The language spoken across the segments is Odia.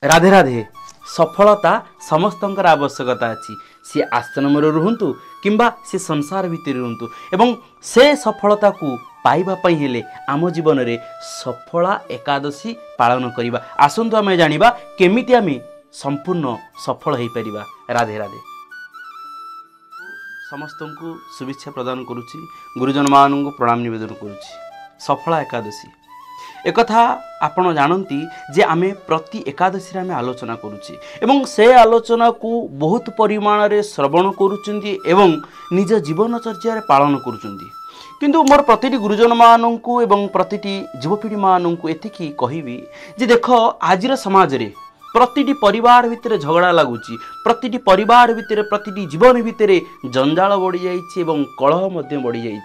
राधे राधे। सफलता समस्तंकर आवश्यकता अच्छी सी आश्रम रुहतु किंबा सी संसार भितर रुहतु एवं से सफलता को पाइबापी हेले आम जीवन में सफला एकादशी पालन करवा। आसतु आम जाना केमिति आम संपूर्ण सफल हो पार। राधे राधे। समस्त को शुभेच्छा प्रदान करुच्ची, गुरुजन मान को प्रणाम निवेदन करुच्ची। सफला एकादशी एकथा आपण जानती जे आमे प्रति एकादशी आमे आलोचना करुच्ची एवं से आलोचना को बहुत परिमाण रे श्रवण करुचंती एवं निज जीवनचर्या पालन करुचंती। किंतु मोर प्रतिटी गुरुजन मान को एवं प्रतिटी युवपीढ़ी मान को एतिकी कहबी जे देख आज समाज रे प्रतिटी परिवार भितर झगड़ा लगुच, प्रतिटी परिवार भितर प्रतिटी जीवन भितर जंजाल बढ़ी जाइए एवं कलह मध्य बढ़ी जाइए।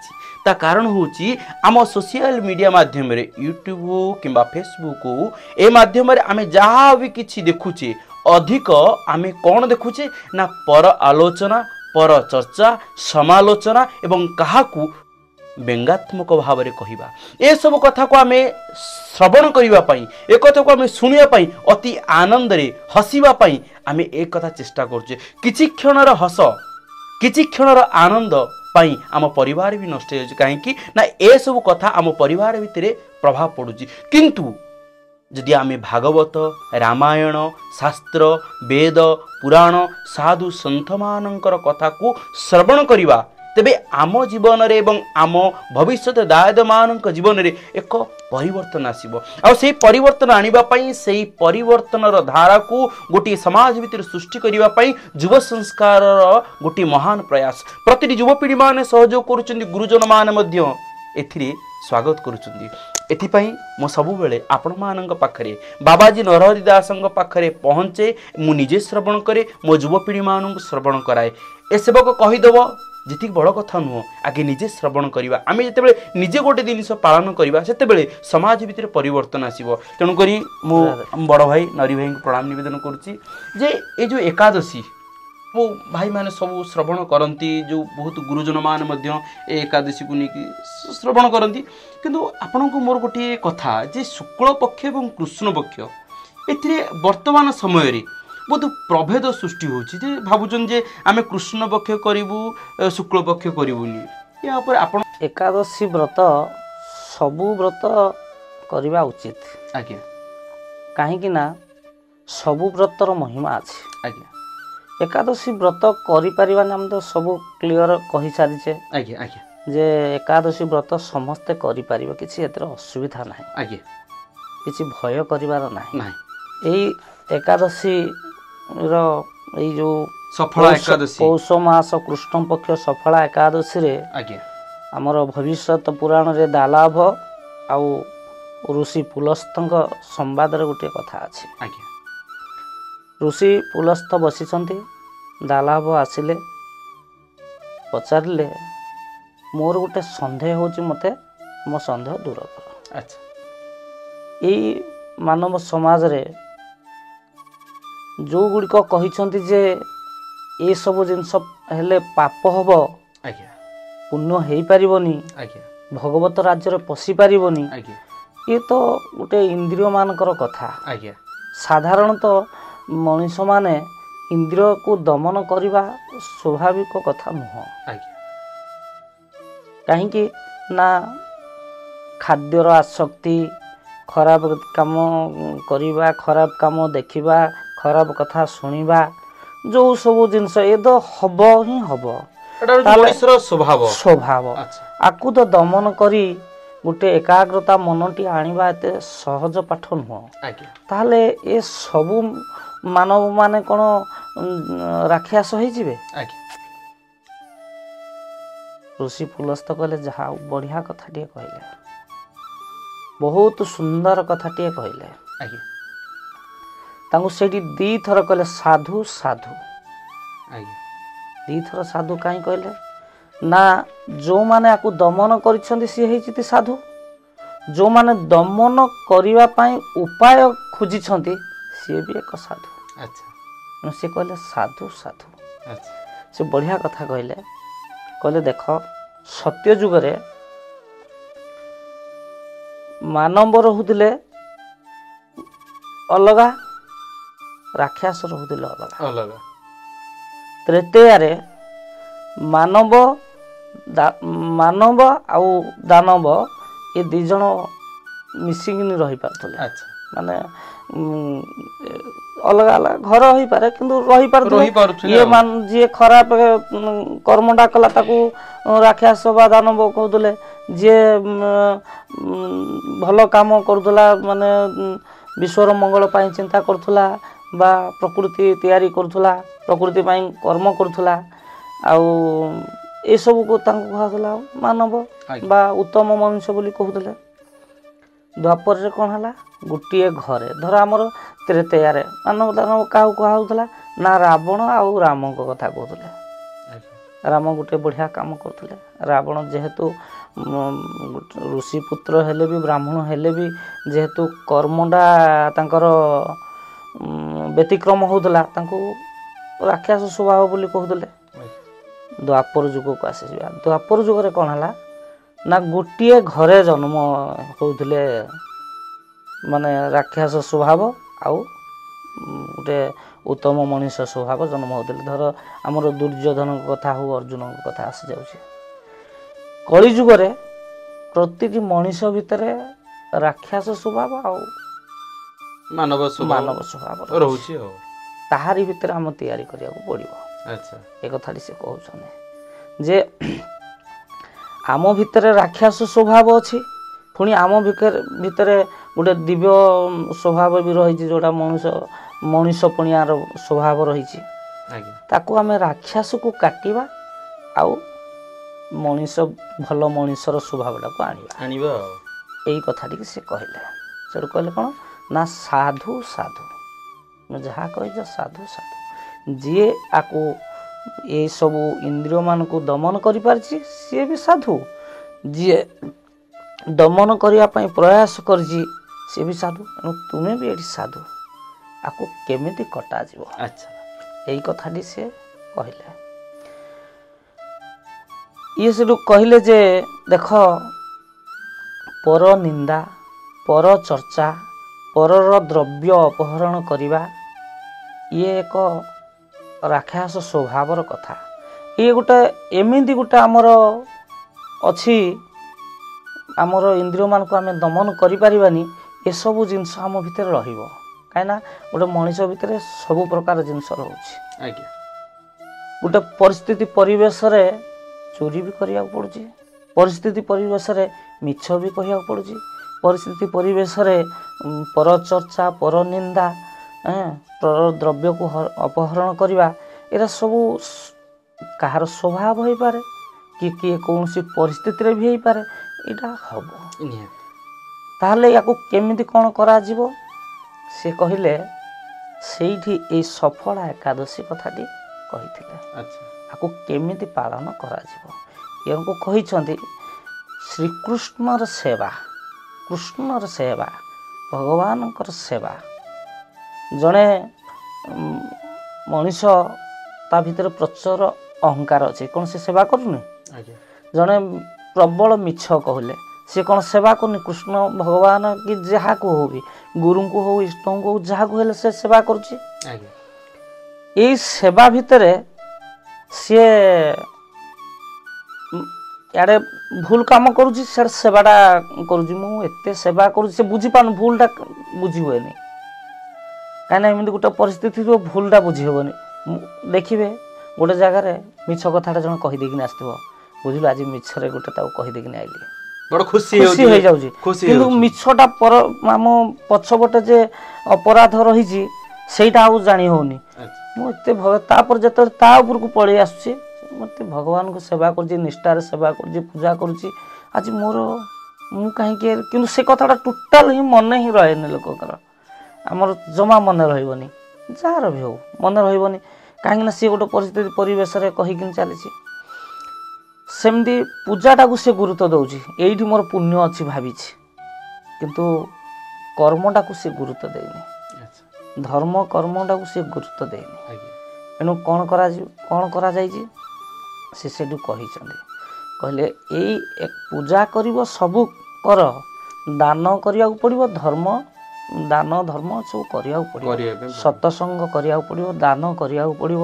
ता कारण होची आम सोशल मीडिया माध्यम रे यूट्यूब हो किंबा फेसबुक हो ए माध्यम रे आमे जहाँ भी किछि देखुचे अधिक आमे कौन देखुचे ना पर आलोचना, पर चर्चा, समालोचना एवं काहाकू व्यंगात्मक भाव में कहवा। ए सब कथा को आमे श्रवण करिवा पई, ए कथा को आमे सुनिया पई अति आनंद रे हसीबा पई आमे एक कथा चेष्टा करछे। किछि क्षणर हस, किछि क्षणर आनंद पाई आम परिवार भी नष्ट हो कहीं ना ए सब कथा आम परिवार भितर प्रभाव पड़ुची। किंतु जदि आमे भागवत, रामायण, शास्त्र, वेद, पुराण, साधु सन्थ मानकर कथा को श्रवण करिवा तेबे आम जीवन रे एवं आम भविष्यत दायद मानक जीवन रे एक परिवर्तन आसीबो। आ सेही परिवर्तन आनिबा पई सेही परिवर्तनर धारा को गोटी समाज भितर सृष्टि करिबा पई युव संस्कार गोटी महान प्रयास प्रतिटी युवपीढ़ी माने सहयोग करुचंदी। गुरुजन मान मध्य एथिरे स्वागत करुचंदी। एथिपाई मो सबु बेले आपण मानक पाखरे बाबाजी नरहरि दासंग पाखरे पहुँचे, मु निजे श्रवण करे, मो युवपीढ़ी मानक श्रवण कराए। ए सेवक कहीदेव जी बड़ कथा नुह, आगे निजे श्रवण करवा। आम जिते निजे गोटे जिनिस पालन करवा से समाज भितर परिवर्तन आसो। तेणुक मु बड़ भाई नरी भाई को प्रणाम निवेदन करुच्ची जे ये जो एकादशी वो भाई मैंने सब श्रवण करती, जो बहुत गुरुजन मान एकादशी को लेकिन श्रवण करती। किंतु आपण को मोर गोटे कथा जे शुक्ल पक्ष और कृष्ण पक्ष ए वर्तमान समय बहुत प्रभेद सृष्टि होची जे भाबुचन जे आमे कृष्ण पक्ष करिवु शुक्ल पक्ष करिवुनी। या ऊपर आपण एकादशी व्रत सबु व्रत करिबा उचित। आज्ञा काहे कि ना सबु व्रतर महिमा अछि। आज्ञा एकादशी व्रत करि परिबा हम तो सब क्लियर कहि सारिछे। आज्ञा आज्ञा जे एकादशी व्रत समस्ते करि परिबा, किछि एतर असुविधा नाही। आज्ञा किछि भय करिवार नाही। नाही एई एकादशी जो सफला एकादशी पौष मास कृष्ण पक्ष सफला एकादशी रे आज्ञा आमर भविष्यत पुराण रे दालाभ आउ ऋषि पुलस्तंक संवाद रे गोटे कथा अछि। आज्ञा ऋषि पुलस्त बसिचंती, दालाभ आसिले पचारिले मोर गोटे संदेह होची, मते मो संदेह दूर कर। अच्छा एई मानव समाज रे जो गुड़िक कहिछंती जे ए सब जिनस हेले पाप हब, आज्ञा पुण्य हेई पारिबनी, आज्ञा भगवत राज्य रे पसी पारिबनी, आज्ञा ये तो गोटे इंद्रिय मानकर कथा। आज्ञा साधारणतः मनुष्य माने इंद्रिय को दमन करवा स्वाभाविक कथा नुह। आज्ञा काहेकि ना खाद्यर आसक्ति, खराब काम करवा, खराब काम देखिबा, खराब कथा शुणा, जो सब जिनस ये तो हब ही हब, स्वभाव स्वभाव आकु तो दमन करी गोटे एकाग्रता मनटी आनिबा एते सहज पाठ नुह। ताहले ए सबु मानव माने कोन राक्षस होई जिवे। ऋषि पुलस्त कहले जहा बढ़िया कथाटिए कहले, बहुत सुंदर कथाटिए कहले। तांको सेठी दी थर कहले साधु साधु। दी थर साधु कहीं कहले ना, जो माने आकु दमन करिसंती सी हेचिति साधु, जो माने दमन करिवा पई उपाय खोजिसंती सी भी एक साधु। अच्छा से कहले साधु साधु। अच्छा से बढ़िया कथा कहले। कहले देख सत्य जुग रे मानव रहुले अलगा ରାକ୍ଷସ ରହୁଥିଲେ ଅଲଗା। ଅଲଗା। ତ୍ରେତେୟାରେ ମାନବ ମାନବ ଆଉ ଦାନବ ଏ ଦି ଜଣ ମିଶିକିନି ରହିପାରୁଥିଲେ। ଆଚ୍ଛା। ମାନେ ଅଲଗା ଅଲଗା ଘର ହେଇପାରେ କିନ୍ତୁ ରହିପାରୁଥିଲେ। ଇଏ ଯିଏ ଖରାପ କର୍ମଟା କଲା ତାକୁ ରାକ୍ଷସ ବା ଦାନବ କହୁଥିଲେ। ଯିଏ ଭଲ କାମ କରୁଥିଲା ମାନେ ବିଶ୍ୱର ମଙ୍ଗଳ ପାଇଁ ଚିନ୍ତା କରୁଥିଲା ବା ପ୍ରକୃତି ତିଆରି କରୁଥିଲା, ପ୍ରକୃତି ପାଇଁ କର୍ମ କରୁଥିଲା, ଆଉ ଏସବୁକୁ ତାଙ୍କୁ କୁହାଯାଉଥିଲା ମାନବ ବା ଉତ୍ତମ ମନୁଷ୍ୟ ବୋଲି କହୁଥିଲେ। ଦ୍ୱାପରରେ କ'ଣ ହେଲା, ଗୋଟିଏ ଘରେ ଧର ଆମର ତ୍ରେତେୟାରେ ମାନବ ଦାନବ କାହାକୁ କୁହାଯାଉଥିଲା ନା ରାବଣ ଆଉ ରାମଙ୍କ କଥା କହୁଥିଲେ। ରାମ ଗୋଟେ ବଢ଼ିଆ କାମ କରୁଥିଲେ। ରାବଣ ଯେହେତୁ ଋଷିପୁତ୍ର ହେଲେ ବି ବ୍ରାହ୍ମଣ ହେଲେ ବି ଯେହେତୁ କର୍ମଟା ତାଙ୍କର ବ୍ୟତିକ୍ରମ ହେଉଥିଲା ତାଙ୍କୁ ରାକ୍ଷସ ସ୍ୱଭାବ ବୋଲି କହୁଥିଲେ। ଦ୍ୱାପର ଯୁଗକୁ ଆସିଯିବା। ଦ୍ୱାପର ଯୁଗରେ କ'ଣ ହେଲା ନା ଗୋଟିଏ ଘରେ ଜନ୍ମ ହେଉଥିଲେ ମାନେ ରାକ୍ଷସ ସ୍ୱଭାବ ଆଉ ଗୋଟେ ଉତ୍ତମ ମଣିଷ ସ୍ୱଭାବ ଜନ୍ମ ହେଉଥିଲେ। ଧର ଆମର ଦୁର୍ଯ୍ୟୋଧନଙ୍କ କଥା ହଉ, ଅର୍ଜୁନଙ୍କ କଥା ଆସିଯାଉଛି। କଳିଯୁଗରେ ପ୍ରତିଟି ମଣିଷ ଭିତରେ ରାକ୍ଷସ ସ୍ୱଭାବ ଆଉ ମାନବ ସ୍ୱଭାବ ରହୁଛି ଆଉ ତାହାରି ଭିତରେ ଆମେ ତିଆରି କରିବାକୁ ପଡ଼ିବ। ଆଚ୍ଛା। ଏ କଥାଟି ସେ କହୁଛନ୍ତି ଯେ ଆମ ଭିତରେ ରାକ୍ଷସ ସ୍ୱଭାବ ଅଛି, ପୁଣି ଆମ ଭିତରେ ଗୋଟେ ଦିବ୍ୟ ସ୍ୱଭାବ ବି ରହିଛି, ଯେଉଁଟା ମଣିଷ ପଣିଆର ସ୍ୱଭାବ ରହିଛି। ତାକୁ ଆମେ ରାକ୍ଷସକୁ କାଟିବା ଆଉ ଭଲ ମଣିଷର ସ୍ୱଭାବଟାକୁ ଆଣିବା ଏଇ କଥାଟିକି ସେ କହିଲେ। ସେଠୁ କହିଲେ କ'ଣ ନା ସାଧୁ ସାଧୁ, ଯାହା କହିଛ ସାଧୁ ସାଧୁ। ଯିଏ ଆକୁ ଏସବୁ ଇନ୍ଦ୍ରିୟମାନଙ୍କୁ ଦମନ କରିପାରିଛି ସିଏ ବି ସାଧୁ, ଯିଏ ଦମନ କରିବା ପାଇଁ ପ୍ରୟାସ କରିଛି ସିଏ ବି ସାଧୁ। ତେଣୁ ତୁମେ ବି ଏଠି ସାଧୁ, ଆକୁ କେମିତି କଟାଯିବ ଏଇ କଥାଟି ସେ କହିଲେ। ଇଏ ସେଠୁ କହିଲେ ଯେ ଦେଖ, ପର ନିନ୍ଦା, ପର ଚର୍ଚ୍ଚା, ପରର ଦ୍ରବ୍ୟ ଅପହରଣ କରିବା ଇଏ ଏକ ରାକ୍ଷସ ସ୍ୱଭାବର କଥା। ଇଏ ଏମିତି ଗୋଟେ ଆମର ଅଛି, ଆମର ଇନ୍ଦ୍ରିୟମାନଙ୍କୁ ଆମେ ଦମନ କରିପାରିବାନି। ଏସବୁ ଜିନିଷ ଆମ ଭିତରେ ରହିବ, କାହିଁକିନା ଗୋଟେ ମଣିଷ ଭିତରେ ସବୁ ପ୍ରକାର ଜିନିଷ ରହୁଛି। ଗୋଟେ ପରିସ୍ଥିତି ପରିବେଶରେ ଚୋରି ବି କରିବାକୁ ପଡ଼ୁଛି, ପରିସ୍ଥିତି ପରିବେଶରେ ମିଛ ବି କହିବାକୁ ପଡ଼ୁଛି, ପରିସ୍ଥିତି ପରିବେଶରେ ପରଚର୍ଚ୍ଚା, ପରନିନ୍ଦା, ପର ଦ୍ରବ୍ୟକୁ ଅପହରଣ କରିବା, ଏରା ସବୁ କାହାର ସ୍ୱଭାବ ହେଇପାରେ, କିଏ କୌଣସି ପରିସ୍ଥିତିରେ ବି ହେଇପାରେ। ଏଇଟା ହବ। ତାହେଲେ ୟାକୁ କେମିତି କ'ଣ କରାଯିବ ସେ କହିଲେ। ସେଇଠି ଏଇ ସଫଳା ଏକାଦଶୀ କଥାଟି କହିଥିଲେ। ଆକୁ କେମିତି ପାଳନ କରାଯିବ ୟାଙ୍କୁ କହିଛନ୍ତି ଶ୍ରୀକୃଷ୍ଣର ସେବା, କୃଷ୍ଣର ସେବା, ଭଗବାନଙ୍କର ସେବା। ଜଣେ ମଣିଷ ତା ଭିତରେ ପ୍ରଚୁର ଅହଙ୍କାର ଅଛି, କ'ଣ ସେ ସେବା କରୁନି? ଜଣେ ପ୍ରବଳ ମିଛ କହିଲେ ସେ କ'ଣ ସେବା କରୁନି? କୃଷ୍ଣ ଭଗବାନ କି ଯାହାକୁ ହଉ ବି, ଗୁରୁଙ୍କୁ ହଉ, ଇଷ୍ଟଙ୍କୁ ହଉ, ଯାହାକୁ ହେଲେ ସେ ସେବା କରୁଛି। ଏଇ ସେବା ଭିତରେ ସିଏ ଇଆଡ଼େ ଭୁଲ କାମ କରୁଛି, ସିଆଡ଼େ ସେବାଟା କରୁଛି। ମୁଁ ଏତେ ସେବା କରୁଛି, ସେ ବୁଝିପାରୁନି, ଭୁଲଟା ବୁଝି ହୁଏନି। କାହିଁକିନା ଏମିତି ଗୋଟେ ପରିସ୍ଥିତି ଥିବ ଭୁଲଟା ବୁଝି ହେବନି। ଦେଖିବେ ଗୋଟେ ଜାଗାରେ ମିଛ କଥାଟା ଜଣେ କହିଦେଇକିନି ଆସିଥିବ, ବୁଝିଲୁ ଆଜି ମିଛରେ ଗୋଟେ ତାକୁ କହିଦେଇକିନି ଆଇଲି, ଖୁସି ହେଇଯାଉଛି। କିନ୍ତୁ ମିଛଟା ଆମ ପଛପଟେ ଯେ ଅପରାଧ ରହିଛି ସେଇଟା ଆଉ ଜାଣି ହେଉନି। ମୁଁ ଏତେ ତାପରେ ଯେତେବେଳେ ତା ଉପରକୁ ପଳେଇ ଆସୁଛି, ମୋତେ ଭଗବାନଙ୍କୁ ସେବା କରୁଛି, ନିଷ୍ଠାରେ ସେବା କରୁଛି, ପୂଜା କରୁଛି, ଆଜି ମୁଁ କାହିଁକି, କିନ୍ତୁ ସେ କଥାଟା ଟୋଟାଲ ହିଁ ମନେ ହିଁ ରହେନି ଲୋକଙ୍କର। ଆମର ଜମା ମନେ ରହିବନି, ଯାହାର ବି ହଉ ମନେ ରହିବନି, କାହିଁକିନା ସିଏ ଗୋଟେ ପରିସ୍ଥିତି ପରିବେଶରେ କହିକିନି ଚାଲିଛି। ସେମିତି ପୂଜାଟାକୁ ସେ ଗୁରୁତ୍ୱ ଦେଉଛି, ଏଇଠି ମୋର ପୁଣ୍ୟ ଅଛି ଭାବିଛି, କିନ୍ତୁ କର୍ମଟାକୁ ସେ ଗୁରୁତ୍ୱ ଦେଇନି, ଧର୍ମ କର୍ମଟାକୁ ସେ ଗୁରୁତ୍ୱ ଦେଇନି। ତେଣୁ କ'ଣ କରାଯାଇଛି ସେ ସେଠୁ କହିଛନ୍ତି, କହିଲେ ଏଇ ପୂଜା କରିବ, ସବୁ କର, ଦାନ କରିବାକୁ ପଡ଼ିବ, ଧର୍ମ ଦାନ ଧର୍ମ ସବୁ କରିବାକୁ ପଡ଼ିବ, କରିବା ପାଇଁ ସତସଙ୍ଗ କରିବାକୁ ପଡ଼ିବ, ଦାନ କରିବାକୁ ପଡ଼ିବ।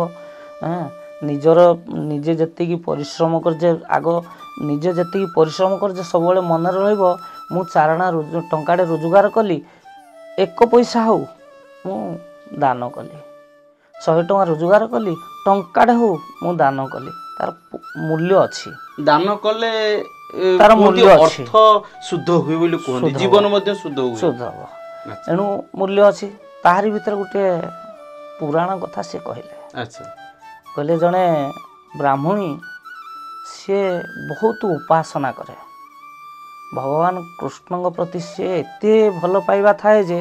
ନିଜର ନିଜେ ଯେତିକି ପରିଶ୍ରମ କରିଛେ, ଆଗ ନିଜେ ଯେତିକି ପରିଶ୍ରମ କରିଛେ ସବୁବେଳେ ମନେ ରହିବ, ମୁଁ ଚାରଣା ଟଙ୍କାଟେ ରୋଜଗାର କଲି, 1 ପଇସା ହଉ ମୁଁ ଦାନ କଲି, 100 ଟଙ୍କା ରୋଜଗାର କଲି, ଟଙ୍କାଟେ ହଉ ମୁଁ ଦାନ କଲି, ତାର ମୂଲ୍ୟ ଅଛି। ଦାନ କଲେ ତାର କୁହନ୍ତି ମୂଲ୍ୟ ଅଛି, ଅର୍ଥ ଶୁଦ୍ଧ ହୁଏ ବୋଲି କୁହନ୍ତି, ଜୀବନ ମଧ୍ୟ ଶୁଦ୍ଧ ହୁଏ। ଶୁଦ୍ଧ ହବ। ଏଣୁ ମୂଲ୍ୟ ଅଛି। ତାହାରି ଭିତରେ ଗୋଟେ ପୁରାଣ କଥା ସେ କହିଲେ। ଆଚ୍ଛା। କହିଲେ ଜଣେ ବ୍ରାହ୍ମଣୀ, ସିଏ ବହୁତ ଉପାସନା କରେ, ଭଗବାନ କୃଷ୍ଣଙ୍କ ପ୍ରତି ସିଏ ଏତେ ଭଲ ପାଇବା ଥାଏ ଯେ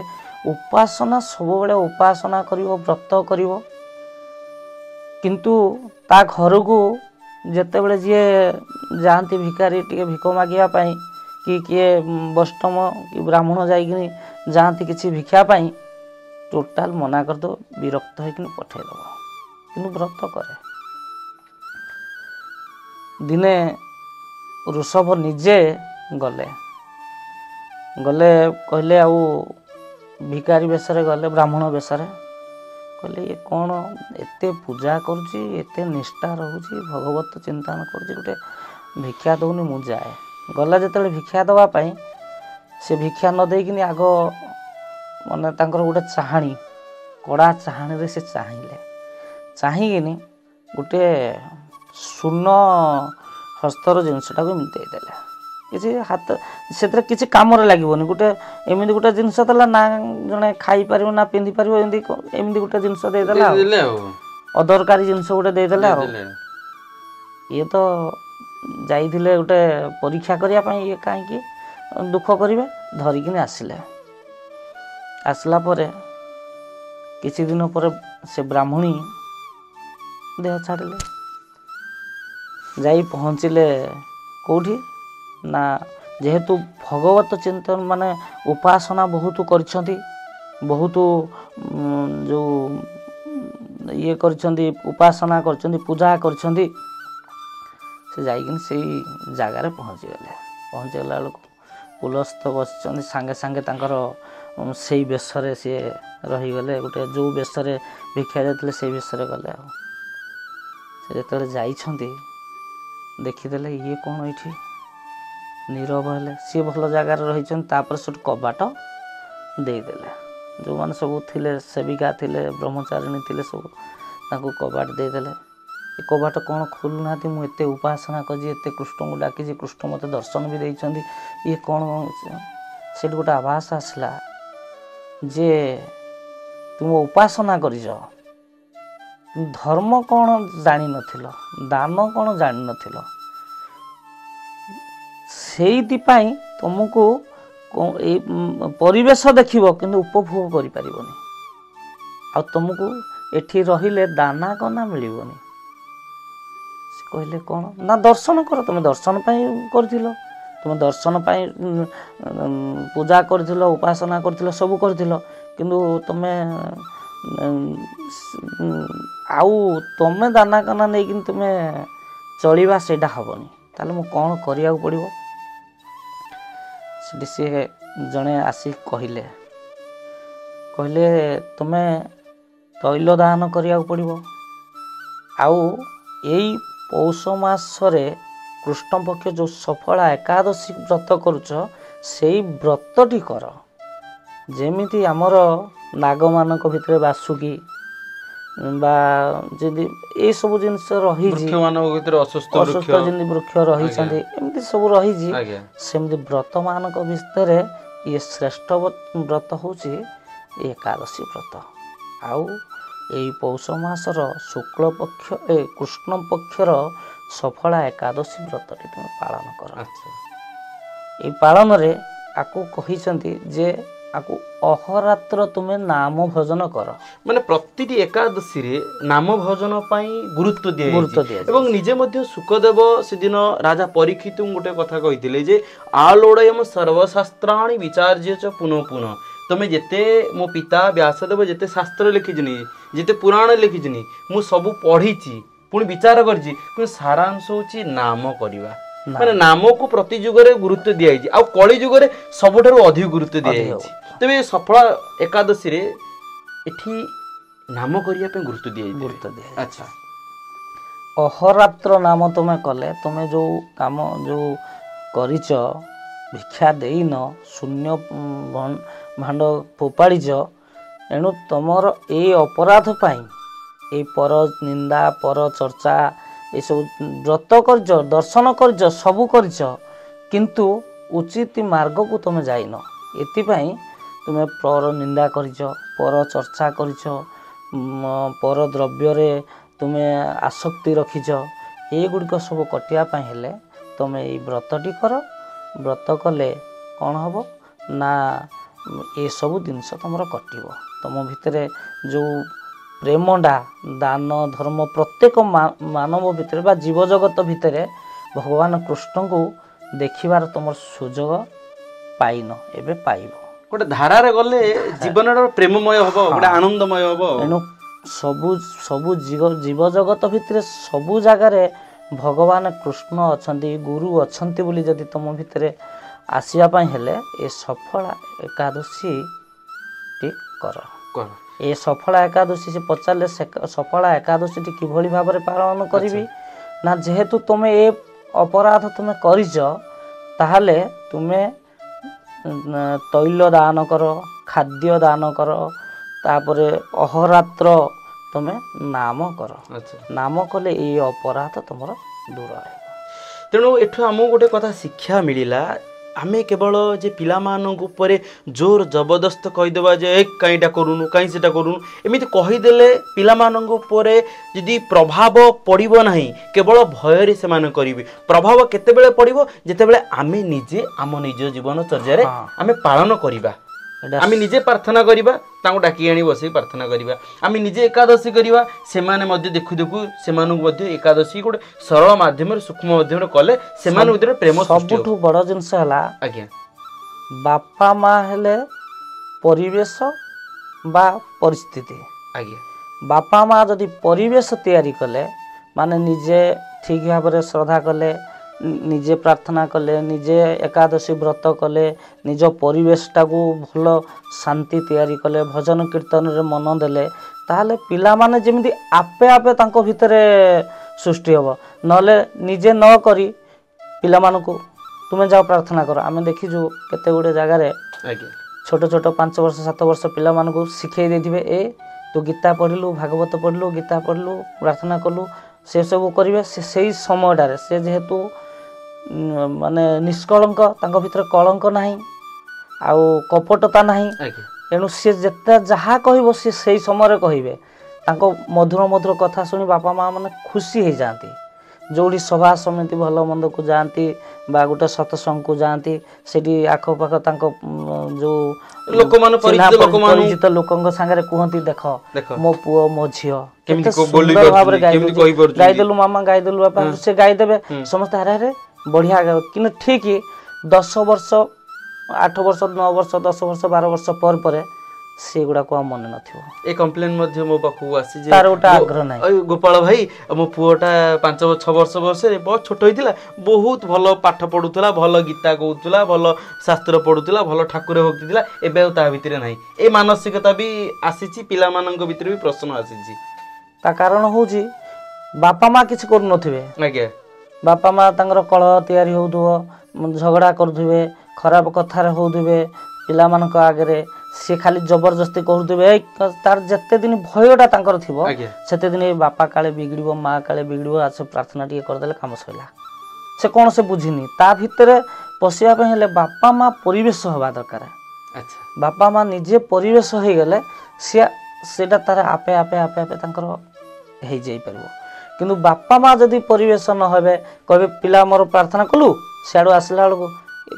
ଉପାସନା, ସବୁବେଳେ ଉପାସନା କରିବ, ବ୍ରତ କରିବ। କିନ୍ତୁ ତା ଘରକୁ ଯେତେବେଳେ ଯିଏ ଯାଆନ୍ତି ଭିକାରୀ ଟିକେ ଭିକ ମାଗିବା ପାଇଁ, କି କିଏ ବୈଷ୍ଣବ କି ବ୍ରାହ୍ମଣ ଯାଇକିନି ଯାଆନ୍ତି କିଛି ଭିକ୍ଷା ପାଇଁ, ଟୋଟାଲ ମନା କରିଦେବ, ବିରକ୍ତ ହେଇକିନି ପଠେଇଦେବ, କିନ୍ତୁ ବ୍ରତ କରେ। ଦିନେ ଋଷଭ ନିଜେ ଗଲେ କହିଲେ, ଆଉ ଭିକାରୀ ବେଶରେ ଗଲେ, ବ୍ରାହ୍ମଣ ବେଶରେ, କହିଲେ ଇଏ କ'ଣ ଏତେ ପୂଜା କରୁଛି, ଏତେ ନିଷ୍ଠା ରହୁଛି, ଭଗବତ ଚିନ୍ତନ କରୁଛି, ଗୋଟେ ଭିକ୍ଷା ଦେଉନି, ମୁଁ ଯାଏ। ଗଲା ଯେତେବେଳେ ଭିକ୍ଷା ଦେବା ପାଇଁ, ସେ ଭିକ୍ଷା ନ ଦେଇକିନି ଆଗ ମାନେ ତାଙ୍କର ଗୋଟେ ଚାହାଣୀ, କଡ଼ା ଚାହାଣୀରେ ସେ ଚାହିଁକିନି ଗୋଟେ ସୁନ ହସ୍ତର ଜିନିଷଟାକୁ ଏମିତି ଦେଇଦେଲେ। କିଛି ହାତ ସେଥିରେ କିଛି କାମରେ ଲାଗିବନି, ଗୋଟେ ଏମିତି ଗୋଟେ ଜିନିଷ ଦେଲା, ନା ଜଣେ ଖାଇପାରିବ ନା ପିନ୍ଧିପାରିବ, ଏମିତି ଗୋଟେ ଜିନିଷ ଦେଇଦେଲା, ଅଦରକାରୀ ଜିନିଷ ଗୋଟେ ଦେଇଦେଲା। ଆଉ ଇଏ ତ ଯାଇଥିଲେ ଗୋଟେ ପରୀକ୍ଷା କରିବା ପାଇଁ, ଇଏ କାହିଁକି ଦୁଃଖ କରିବେ, ଧରିକିନି ଆସିଲା ପରେ କିଛି ଦିନ ପରେ ସେ ବ୍ରାହ୍ମଣୀ ଦେହ ଛାଡ଼ିଲେ। ଯାଇ ପହଞ୍ଚିଲେ କେଉଁଠି ନା, ଯେହେତୁ ଭଗବତ ଚିନ୍ତନ ମାନେ ଉପାସନା ବହୁତ କରିଛନ୍ତି, ବହୁତ ଯେଉଁ ଇଏ କରିଛନ୍ତି, ଉପାସନା କରିଛନ୍ତି, ପୂଜା କରିଛନ୍ତି, ସେ ଯାଇକିନି ସେଇ ଜାଗାରେ ପହଞ୍ଚିଗଲା ବେଳକୁ ପୁଲସ୍ଥ ବସିଛନ୍ତି, ସାଙ୍ଗେ ସାଙ୍ଗେ ତାଙ୍କର ସେଇ ବେଶରେ ସିଏ ରହିଗଲେ, ଗୋଟେ ଯେଉଁ ବେଶରେ ଭିକ୍ଷା ଦେଇଥିଲେ ସେଇ ବେଶରେ ଗଲେ। ଆଉ ସେ ଯେତେବେଳେ ଯାଇଛନ୍ତି, ଦେଖିଦେଲେ ଇଏ କ'ଣ ଏଇଠି, ନୀରବ ହେଲେ। ସିଏ ଭଲ ଜାଗାରେ ରହିଛନ୍ତି, ତାପରେ ସେଠୁ କବାଟ ଦେଇଦେଲେ। ଯେଉଁମାନେ ସବୁ ଥିଲେ, ସେବିକା ଥିଲେ, ବ୍ରହ୍ମଚାରିଣୀ ଥିଲେ, ସବୁ ତାଙ୍କୁ କବାଟ ଦେଇଦେଲେ। ଏ କବାଟ କ'ଣ ଖୋଲୁନାହାନ୍ତି, ମୁଁ ଏତେ ଉପାସନା କରିଛି, ଏତେ କୃଷ୍ଣଙ୍କୁ ଡାକିଛି, କୃଷ୍ଣ ମୋତେ ଦର୍ଶନ ବି ଦେଇଛନ୍ତି, ଇଏ କ'ଣ? ସେଠି ଗୋଟେ ଆଭାସ ଆସିଲା ଯେ ତୁମ ଉପାସନା କରିଛ, ଧର୍ମ କ'ଣ ଜାଣିନଥିଲ, ଦାନ କ'ଣ ଜାଣିନଥିଲ, ସେଇଥିପାଇଁ ତୁମକୁ ଏଇ ପରିବେଶ ଦେଖିବ କିନ୍ତୁ ଉପଭୋଗ କରିପାରିବନି, ଆଉ ତୁମକୁ ଏଠି ରହିଲେ ଦାନା କନା ମିଳିବନି। ସେ କହିଲେ କ'ଣ ନା, ଦର୍ଶନ କର, ତୁମେ ଦର୍ଶନ ପାଇଁ କରିଥିଲ, ତୁମେ ଦର୍ଶନ ପାଇଁ ପୂଜା କରିଥିଲ, ଉପାସନା କରିଥିଲ, ସବୁ କରିଥିଲ, କିନ୍ତୁ ତୁମେ ଆଉ ତୁମେ ଦାନା କାନା ନେଇକିନି ତୁମେ ଚଳିବା, ସେଇଟା ହେବନି। ତାହେଲେ ମୁଁ କ'ଣ କରିବାକୁ ପଡ଼ିବ? ସେଠି ସିଏ ଜଣେ ଆସି କହିଲେ ତୁମେ ତୈଳ ଦାନ କରିବାକୁ ପଡ଼ିବ, ଆଉ ଏଇ ପୌଷ ମାସରେ କୃଷ୍ଣ ପକ୍ଷ ଯେଉଁ ସଫଳା ଏକାଦଶୀ ବ୍ରତ କରୁଛ, ସେଇ ବ୍ରତଟି କର। ଯେମିତି ଆମର ନାଗମାନଙ୍କ ଭିତରେ ବାସୁକି ବା ଯଦି ଏଇସବୁ ଜିନିଷ ରହିଛି, ଅସୁସ୍ଥ ଯେମିତି ବୃକ୍ଷ ରହିଛନ୍ତି, ଏମିତି ସବୁ ରହିଛି, ସେମିତି ବ୍ରତମାନଙ୍କ ଭିତରେ ଇଏ ଶ୍ରେଷ୍ଠ ବ୍ରତ ହେଉଛି ଏକାଦଶୀ ବ୍ରତ। ଆଉ ଏଇ ପୌଷ ମାସର ଶୁକ୍ଳ ପକ୍ଷ କୃଷ୍ଣ ପକ୍ଷର ସଫଳା ଏକାଦଶୀ ବ୍ରତଟି ତୁମେ ପାଳନ କର। ଏଇ ପାଳନରେ ଆକୁ କହିଛନ୍ତି ଯେ ଆକୁ ଅହରାତ୍ର ତୁମେ ନାମ ଭଜନ କର, ମାନେ ପ୍ରତିଟି ଏକାଦଶୀରେ ନାମ ଭଜନ ପାଇଁ ଗୁରୁତ୍ୱ ଦିଆଯାଇଛି। ଏବଂ ନିଜେ ମଧ୍ୟ ସୁକଦେବ ସେଦିନ ରାଜା ପରୀକ୍ଷିତଙ୍କୁ ଗୋଟେ କଥା କହିଥିଲେ ଯେ ଆଲୋଡ଼ୟମ ସର୍ବଶାସ୍ତ୍ରାଣି ବିଚାର୍ଯ୍ୟ ଚ ପୁନଃ ପୁନଃ, ତମେ ଯେତେ ମୋ ପିତା ବ୍ୟାସଦେବ ଯେତେ ଶାସ୍ତ୍ର ଲେଖିଛନ୍ତି, ଯେତେ ପୁରାଣ ଲେଖିଛନ୍ତି, ମୁଁ ସବୁ ପଢ଼ିଛି, ପୁଣି ବିଚାର କରିଛି, କିନ୍ତୁ ସାରାଂଶ ହେଉଛି ନାମ କରିବା। ମାନେ ନାମକୁ ପ୍ରତି ଯୁଗରେ ଗୁରୁତ୍ୱ ଦିଆଯାଇଛି ଆଉ କଳି ଯୁଗରେ ସବୁଠାରୁ ଅଧିକ ଗୁରୁତ୍ୱ ଦିଆଯାଇଛି। ତେବେ ସଫଳ ଏକାଦଶୀରେ ଏଠି ନାମ କରିବା ପାଇଁ ଗୁରୁତ୍ୱ ଦିଆଯାଇଛି। ଆଚ୍ଛା, ଅହରାତ୍ର ନାମ ତୁମେ କଲେ, ତୁମେ ଯେଉଁ କାମ ଯେଉଁ କରିଛ, ଭିକ୍ଷା ଦେଇନ, ଶୂନ୍ୟ ଭାଣ୍ଡ ଫୋପାଡ଼ିଛ, ଏଣୁ ତୁମର ଏଇ ଅପରାଧ ପାଇଁ ଏଇ ପର ନିନ୍ଦା ପର ଚର୍ଚ୍ଚା ଏସବୁ ବ୍ରତ କରିଛ, ଦର୍ଶନ କରିଛ, ସବୁ କରିଛ, କିନ୍ତୁ ଉଚିତ ମାର୍ଗକୁ ତୁମେ ଯାଇନ। ଏଥିପାଇଁ ତୁମେ ପର ନିନ୍ଦା କରିଛ, ପର ଚର୍ଚ୍ଚା କରିଛ, ପର ଦ୍ରବ୍ୟରେ ତୁମେ ଆସକ୍ତି ରଖିଛ। ଏଗୁଡ଼ିକ ସବୁ କଟିବା ପାଇଁ ହେଲେ ତୁମେ ଏଇ ବ୍ରତଟି କର। ବ୍ରତ କଲେ କ'ଣ ହେବ ନା ଏସବୁ ଜିନିଷ ତୁମର କଟିବ। ତୁମ ଭିତରେ ଯେଉଁ ପ୍ରେମଟା ଦାନ ଧର୍ମ ପ୍ରତ୍ୟେକ ମାନବ ଭିତରେ ବା ଜୀବଜଗତ ଭିତରେ ଭଗବାନ କୃଷ୍ଣଙ୍କୁ ଦେଖିବାର ତୁମର ସୁଯୋଗ ପାଇନ, ଏବେ ପାଇବ। ଗୋଟେ ଧାରାରେ ଗଲେ ଜୀବନର ପ୍ରେମମୟ ହବ, ଗୋଟେ ଆନନ୍ଦମୟ ହବ। ଏଣୁ ସବୁ ଜୀବଜଗତ ଭିତରେ ସବୁ ଜାଗାରେ ଭଗବାନ କୃଷ୍ଣ ଅଛନ୍ତି, ଗୁରୁ ଅଛନ୍ତି ବୋଲି ଯଦି ତୁମ ଭିତରେ ଆସିବା ପାଇଁ ହେଲେ ଏ ସଫଳ ଏକାଦଶୀଟି କର। ଏ ସଫଳ ଏକାଦଶୀ ସେ ପଚାରିଲେ ସଫଳ ଏକାଦଶୀଟି କିଭଳି ଭାବରେ ପାଳନ କରିବି ନା, ଯେହେତୁ ତୁମେ ଏ ଅପରାଧ ତୁମେ କରିଛ, ତାହେଲେ ତୁମେ ତୈଳ ଦାନ କର, ଖାଦ୍ୟ ଦାନ କର, ତାପରେ ଅହରାତ୍ର ତୁମେ ନାମ କର। ନାମ କଲେ ଏଇ ଅପରାଧ ତୁମର ଦୂର ହେବ। ତେଣୁ ଏଠୁ ଆମକୁ ଗୋଟେ କଥା ଶିକ୍ଷା ମିଳିଲା, ଆମେ କେବଳ ଯେ ପିଲାମାନଙ୍କ ଉପରେ ଜୋର ଜବରଦସ୍ତ କହିଦେବା ଯେ କାଇଁଟା କରୁନୁ, କାହିଁ ସେଟା କରୁନୁ, ଏମିତି କହିଦେଲେ ପିଲାମାନଙ୍କ ଉପରେ ଯଦି ପ୍ରଭାବ ପଡ଼ିବ ନାହିଁ, କେବଳ ଭୟରେ ସେମାନେ କରିବେ। ପ୍ରଭାବ କେତେବେଳେ ପଡ଼ିବ? ଯେତେବେଳେ ଆମେ ନିଜେ ଆମ ନିଜ ଜୀବନଚର୍ଯ୍ୟାରେ ଆମେ ପାଳନ କରିବା। ଆମେ ନିଜେ ପ୍ରାର୍ଥନା କରିବା, ତାଙ୍କୁ ଡାକି ଆଣି ବସେଇ ପ୍ରାର୍ଥନା କରିବା। ଆମେ ନିଜେ ଏକାଦଶୀ କରିବା, ସେମାନେ ମଧ୍ୟ ଦେଖୁ ଦେଖୁ ସେମାନଙ୍କୁ ମଧ୍ୟ ଏକାଦଶୀ ଗୋଟେ ସରଳ ମାଧ୍ୟମରେ ସୂକ୍ଷ୍ମ ମାଧ୍ୟମରେ କଲେ ସେମାନଙ୍କ ଭିତରେ ପ୍ରେମ। ସବୁଠୁ ବଡ଼ ଜିନିଷ ହେଲା ବାପା ମା ହେଲେ ପରିବେଶ ବା ପରିସ୍ଥିତି। ବାପା ମା ଯଦି ପରିବେଶ ତିଆରି କଲେ, ମାନେ ନିଜେ ଠିକ୍ ଭାବରେ ଶ୍ରଦ୍ଧା କଲେ, ନିଜେ ପ୍ରାର୍ଥନା କଲେ, ନିଜେ ଏକାଦଶୀ ବ୍ରତ କଲେ, ନିଜ ପରିବେଶଟାକୁ ଭଲ ଶାନ୍ତି ତିଆରି କଲେ, ଭଜନ କୀର୍ତ୍ତନରେ ମନ ଦେଲେ, ତାହେଲେ ପିଲାମାନେ ଯେମିତି ଆପେ ଆପେ ତାଙ୍କ ଭିତରେ ସୃଷ୍ଟି ହେବ। ନହେଲେ ନିଜେ ନ କରି ପିଲାମାନଙ୍କୁ ତୁମେ ଯାଅ ପ୍ରାର୍ଥନା କର। ଆମେ ଦେଖିଛୁ କେତେ ଗୁଡ଼ିଏ ଜାଗାରେ ଛୋଟ ଛୋଟ 5 ବର୍ଷ 7 ବର୍ଷ ପିଲାମାନଙ୍କୁ ଶିଖେଇ ଦେଇଥିବେ, ତୁ ଗୀତା ପଢ଼ିଲୁ, ଭାଗବତ ପଢ଼ିଲୁ, ଗୀତା ପଢ଼ିଲୁ, ପ୍ରାର୍ଥନା କଲୁ, ସେସବୁ କରିବେ। ସେଇ ସମୟଟାରେ ସେ ଯେହେତୁ ମାନେ ନିଷ୍କଳଙ୍କ, ତାଙ୍କ ଭିତରେ କଳଙ୍କ ନାହିଁ ଆଉ କପଟତା ନାହିଁ, ଏଣୁ ସେ ଯେତେ ଯାହା କହିବ ସେ ସେଇ ସମୟରେ କହିବେ। ତାଙ୍କ ମଧୁର ମଧୁର କଥା ଶୁଣି ବାପା ମା ମାନେ ଖୁସି ହେଇଯାଆନ୍ତି। ଯେଉଁଠି ସଭା ସମିତି ଭଲ ମନ୍ଦକୁ ଯାଆନ୍ତି ବା ଗୋଟେ ସତ୍ସଙ୍ଗକୁ ଯାଆନ୍ତି, ସେଠି ଆଖପାଖ ତାଙ୍କ ଯେଉଁ ପରିଚିତ ଲୋକଙ୍କ ସାଙ୍ଗରେ କୁହନ୍ତି, ଦେଖ ମୋ ପୁଅ ମୋ ଝିଅ କେତେ ସୁନ୍ଦର ଭାବରେ ଗାଇଦେଲୁ ମାମା, ଗାଇଦେଲୁ ବାପା, ସେ ଗାଇଦେବେ ସମସ୍ତେ ଆରେ ଆରେ ବଢ଼ିଆ। କିନ୍ତୁ ଠିକ୍ 10 ବର୍ଷ 8 ବର୍ଷ 9 ବର୍ଷ 10 ବର୍ଷ 12 ବର୍ଷ ପରେ ସେଗୁଡ଼ାକୁ ଆଉ ମନେ ନଥିବ। ଏ କମ୍ପ୍ଲେନ୍ ମଧ୍ୟ ମୋ ପାଖକୁ ଆସିଛି, ତାର ଗୋଟେ ଆଗ୍ରହ ନାହିଁ। ଗୋପାଳ ଭାଇ, ମୋ ପୁଅଟା 5-6 ବର୍ଷରେ ବହୁତ ଛୋଟ ହେଇଥିଲା, ବହୁତ ଭଲ ପାଠ ପଢ଼ୁଥିଲା, ଭଲ ଗୀତା କହୁଥିଲା, ଭଲ ଶାସ୍ତ୍ର ପଢ଼ୁଥିଲା, ଭଲ ଠାକୁର ଭକ୍ତି ଥିଲା, ଏବେ ଆଉ ତା ଭିତରେ ନାହିଁ। ଏ ମାନସିକତା ବି ଆସିଛି, ପିଲାମାନଙ୍କ ଭିତରେ ବି ପ୍ରଶ୍ନ ଆସିଛି। ତା କାରଣ ହେଉଛି ବାପା ମା କିଛି କରୁନଥିବେ। ବାପା ମା ତାଙ୍କର କଳହ ତିଆରି ହେଉଥିବ, ଝଗଡ଼ା କରୁଥିବେ, ଖରାପ କଥାରେ ହେଉଥିବେ ପିଲାମାନଙ୍କ ଆଗରେ, ସିଏ ଖାଲି ଜବରଦସ୍ତି କରୁଥିବେ। ତାର ଯେତେ ଦିନ ଭୟଟା ତାଙ୍କର ଥିବ, ସେତେ ଦିନ ବାପା କାଳେ ବିଗିଡ଼ିବ, ମା କାଳେ ବିଗିଡ଼ିବ, ସେ ପ୍ରାର୍ଥନା ଟିକେ କରିଦେଲେ କାମ ସରିଲା। ସେ କ'ଣ ସେ ବୁଝିନି। ତା ଭିତରେ ପଶିବା ପାଇଁ ହେଲେ ବାପା ମା ପରିବେଶ ହେବା ଦରକାର। ବାପା ମା ନିଜେ ପରିବେଶ ହେଇଗଲେ ସେଇଟା ତାର ଆପେ ଆପେ ଆପେ ଆପେ ତାଙ୍କର ହେଇଯାଇପାରିବ। କିନ୍ତୁ ବାପା ମା ଯଦି ପରିବେଶ ନ ହେବେ, କହିବେ ପିଲା ମୋର ପ୍ରାର୍ଥନା କଲୁ, ସିଆଡ଼ୁ ଆସିଲା ବେଳକୁ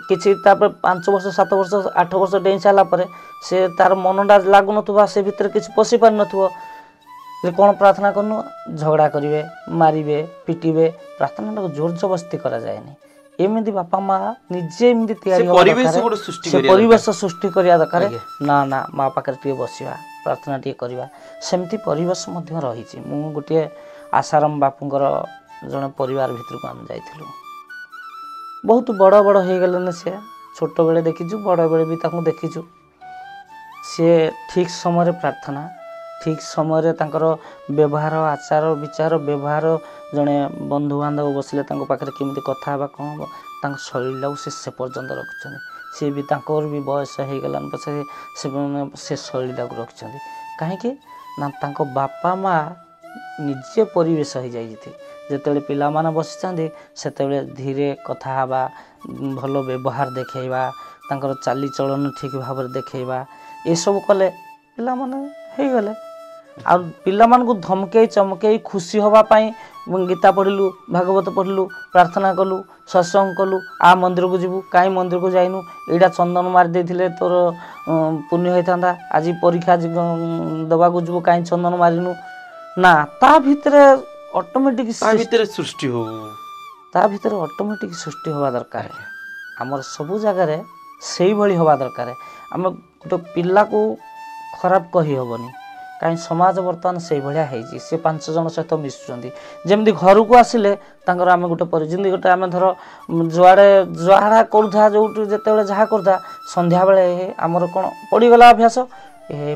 କିଛି ତାପରେ 5 ବର୍ଷ 7 ବର୍ଷ 8 ବର୍ଷ ଡେଇଁ ସାରିଲା ପରେ ସେ ତାର ମନଟା ଲାଗୁନଥିବ, ସେ ଭିତରେ କିଛି ପଶି ପାରିନଥିବ, ଯେ କ'ଣ ପ୍ରାର୍ଥନା କରୁନୁ, ଝଗଡ଼ା କରିବେ, ମାରିବେ, ପିଟିବେ। ପ୍ରାର୍ଥନାଟାକୁ ଜୋର ଜବରଦସ୍ତି କରାଯାଏନି। ଏମିତି ବାପା ମା ନିଜେ ଏମିତି ତିଆରି ହେବା ଦରକାର, ସେ ପରିବେଶ ସୃଷ୍ଟି କରିବା ଦରକାର। ନା ମା ପାଖରେ ଟିକେ ବସିବା, ପ୍ରାର୍ଥନା ଟିକେ କରିବା, ସେମିତି ପରିବେଶ ମଧ୍ୟ ରହିଛି। ମୁଁ ଗୋଟିଏ ଆଶାରାମ ବାପୁଙ୍କର ଜଣେ ପରିବାର ଭିତରକୁ ଆମେ ଯାଇଥିଲୁ। ବହୁତ ବଡ଼ ବଡ଼ ହେଇଗଲେଣି ସେ ଛୋଟବେଳେ ଦେଖିଛୁ ବଡ଼ ବେଳେ ବି ତାଙ୍କୁ ଦେଖିଛୁ ସିଏ ଠିକ୍ ସମୟରେ ପ୍ରାର୍ଥନା ଠିକ୍ ସମୟରେ ତାଙ୍କର ବ୍ୟବହାର ଆଚାର ବିଚାର ବ୍ୟବହାର ଜଣେ ବନ୍ଧୁବାନ୍ଧବ ବସିଲେ ତାଙ୍କ ପାଖରେ କେମିତି କଥା ହେବା କ'ଣ ହେବ ତାଙ୍କ ଶୈଳୀଟାକୁ ସେ ପର୍ଯ୍ୟନ୍ତ ରଖୁଛନ୍ତି ସିଏ ବି ତାଙ୍କର ବି ବୟସ ହେଇଗଲାଣି ପଛେ ସେ ଶୈଳୀଟାକୁ ରଖିଛନ୍ତି କାହିଁକି ନା ତାଙ୍କ ବାପା ମା' ନିଜେ ପରିବେଶ ହେଇଯାଇଛି ଯେତେବେଳେ ପିଲାମାନେ ବସିଛନ୍ତି ସେତେବେଳେ ଧୀରେ କଥା ହେବା ଭଲ ବ୍ୟବହାର ଦେଖାଇବା ତାଙ୍କର ଚାଲିଚଳନ ଠିକ୍ ଭାବରେ ଦେଖାଇବା ଏସବୁ କଲେ ପିଲାମାନେ ହେଇଗଲେ ଆଉ ପିଲାମାନଙ୍କୁ ଧମକେଇ ଚମକେଇ ଖୁସି ହେବା ପାଇଁ ଗୀତା ପଢ଼ିଲୁ ଭାଗବତ ପଢ଼ିଲୁ ପ୍ରାର୍ଥନା କଲୁ ସତ୍ସଙ୍ଗ କଲୁ ଆ ମନ୍ଦିରକୁ ଯିବୁ କାହିଁ ମନ୍ଦିରକୁ ଯାଇନୁ ଏଇଟା ଚନ୍ଦନ ମାରି ଦେଇଥିଲେ ତୋର ପୁଣ୍ୟ ହେଇଥାନ୍ତା ଆଜି ପରୀକ୍ଷା ଦେବାକୁ ଯିବୁ କାହିଁ ଚନ୍ଦନ ମାରିନୁ ନା ତା ଭିତରେ ଅଟୋମେଟିକ୍ ସୃଷ୍ଟି ହଉ ତା ଭିତରେ ଅଟୋମେଟିକ୍ ସୃଷ୍ଟି ହେବା ଦରକାର ଆମର ସବୁ ଜାଗାରେ ସେଇଭଳି ହେବା ଦରକାର ଆମେ ଗୋଟେ ପିଲାକୁ ଖରାପ କହିହେବନି କାହିଁ ସମାଜ ବର୍ତ୍ତମାନ ସେଇଭଳିଆ ହେଇଛି ସେ 5 ଜଣ ସହିତ ମିଶୁଛନ୍ତି ଯେମିତି ଘରକୁ ଆସିଲେ ତାଙ୍କର ଆମେ ଗୋଟେ ଯେମିତି ଗୋଟେ ଆମେ ଧର ଯୁଆଡ଼େ ଯାହା କରୁଥା ଯୋଉଠି ଯେତେବେଳେ ଯାହା କରୁଥା ସନ୍ଧ୍ୟାବେଳେ ଆମର କ'ଣ ପଡ଼ିଗଲା ଅଭ୍ୟାସ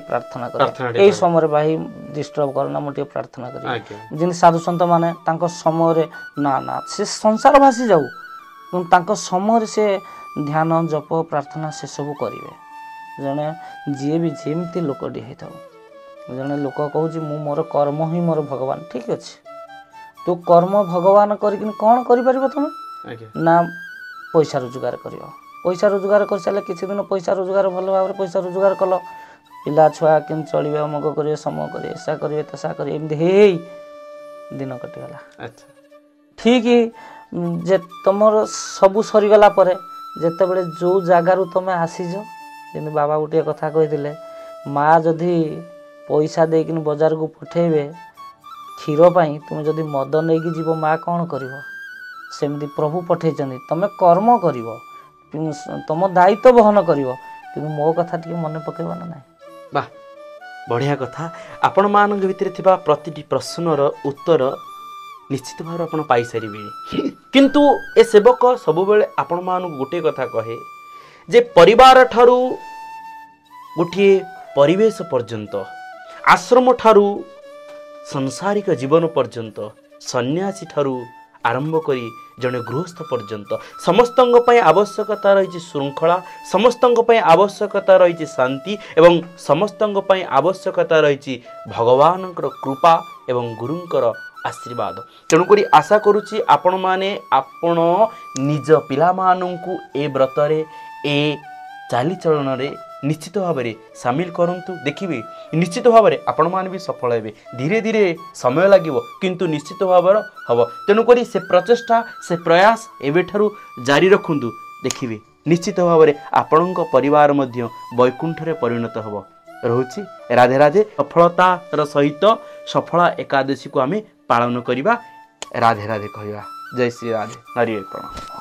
ପ୍ରାର୍ଥନା କରେ ଏଇ ସମୟରେ ଭାଇ ଡିଷ୍ଟର୍ବ କରନା ମୁଁ ଟିକେ ପ୍ରାର୍ଥନା କରିବି ଯେମିତି ସାଧୁସନ୍ଥ ମାନେ ତାଙ୍କ ସମୟରେ ନା ସେ ସଂସାର ଭାସି ଯାଉ କିନ୍ତୁ ତାଙ୍କ ସମୟରେ ସେ ଧ୍ୟାନ ଜପ ପ୍ରାର୍ଥନା ସେସବୁ କରିବେ ଜଣେ ଯିଏ ବି ଯେମିତି ଲୋକଟି ହେଇଥାଉ ଜଣେ ଲୋକ କହୁଛି ମୁଁ ମୋର କର୍ମ ହିଁ ମୋର ଭଗବାନ ଠିକ୍ ଅଛି ତୁ କର୍ମ ଭଗବାନ କରିକି କ'ଣ କରିପାରିବ ତମେ ନା ପଇସା ରୋଜଗାର କରିବ ପଇସା ରୋଜଗାର କରିସାରିଲେ କିଛି ଦିନ ପଇସା ରୋଜଗାର ଭଲ ଭାବରେ ପଇସା ରୋଜଗାର କଲ ପିଲା ଛୁଆ କେମିତି ଚଳିବେ ଅମକ କରିବେ ସମୟ କରିବେ ଏସା କରିବେ ତେସା କରିବେ ଏମିତି ହେଇ ଦିନ କଟିଗଲା ଠିକ୍ ଯେ ତମର ସବୁ ସରିଗଲା ପରେ ଯେତେବେଳେ ଯେଉଁ ଜାଗାରୁ ତମେ ଆସିଛ ଯେମିତି ବାବା ଗୋଟିଏ କଥା କହିଥିଲେ ମା ଯଦି ପଇସା ଦେଇକିନି ବଜାରକୁ ପଠେଇବେ କ୍ଷୀର ପାଇଁ ତୁମେ ଯଦି ମଦ ନେଇକି ଯିବ ମା କ'ଣ କରିବ ସେମିତି ପ୍ରଭୁ ପଠେଇଛନ୍ତି ତମେ କର୍ମ କରିବ ତମ ଦାୟିତ୍ୱ ବହନ କରିବ କିନ୍ତୁ ମୋ କଥା ଟିକେ ମନେ ପକେଇବ ନା ନାହିଁ ବାଃ ବଢ଼ିଆ କଥା ଆପଣମାନଙ୍କ ଭିତରେ ଥିବା ପ୍ରତିଟି ପ୍ରଶ୍ନର ଉତ୍ତର ନିଶ୍ଚିତ ଭାବରେ ଆପଣ ପାଇସାରିବେ କିନ୍ତୁ ଏ ସେବକ ସବୁବେଳେ ଆପଣମାନଙ୍କୁ ଗୋଟିଏ କଥା କହେ ଯେ ପରିବାର ଠାରୁ ଗୋଟିଏ ପରିବେଶ ପର୍ଯ୍ୟନ୍ତ ଆଶ୍ରମ ଠାରୁ ସଂସାରିକ ଜୀବନ ପର୍ଯ୍ୟନ୍ତ ସନ୍ନ୍ୟାସୀ ଠାରୁ ଆରମ୍ଭ କରି ଜଣେ ଗୃହସ୍ଥ ପର୍ଯ୍ୟନ୍ତ ସମସ୍ତଙ୍କ ପାଇଁ ଆବଶ୍ୟକତା ରହିଛି ଶୃଙ୍ଖଳା ସମସ୍ତଙ୍କ ପାଇଁ ଆବଶ୍ୟକତା ରହିଛି ଶାନ୍ତି ଏବଂ ସମସ୍ତଙ୍କ ପାଇଁ ଆବଶ୍ୟକତା ରହିଛି ଭଗବାନଙ୍କର କୃପା ଏବଂ ଗୁରୁଙ୍କର ଆଶୀର୍ବାଦ ତେଣୁକରି ଆଶା କରୁଛି ଆପଣମାନେ ଆପଣ ନିଜ ପିଲାମାନଙ୍କୁ ଏ ବ୍ରତରେ ଏ ଚାଲିଚଳନରେ ନିଶ୍ଚିତ ଭାବରେ ସାମିଲ କରନ୍ତୁ ଦେଖିବେ ନିଶ୍ଚିତ ଭାବରେ ଆପଣମାନେ ବି ସଫଳ ହେବେ ଧୀରେ ଧୀରେ ସମୟ ଲାଗିବ କିନ୍ତୁ ନିଶ୍ଚିତ ଭାବରେ ହେବ ତେଣୁକରି ସେ ପ୍ରଚେଷ୍ଟା ସେ ପ୍ରୟାସ ଏବେଠାରୁ ଜାରି ରଖନ୍ତୁ ଦେଖିବେ ନିଶ୍ଚିତ ଭାବରେ ଆପଣଙ୍କ ପରିବାର ମଧ୍ୟ ବୈକୁଣ୍ଠରେ ପରିଣତ ହେବ ରହୁଛି ରାଧେ ରାଧେ ସଫଳତାର ସହିତ ସଫଳ ଏକାଦଶୀକୁ ଆମେ ପାଳନ କରିବା ରାଧେ ରାଧେ କହିବା ଜୟ ଶ୍ରୀ ରାଧେ ହରି ପ୍ରଣାମ।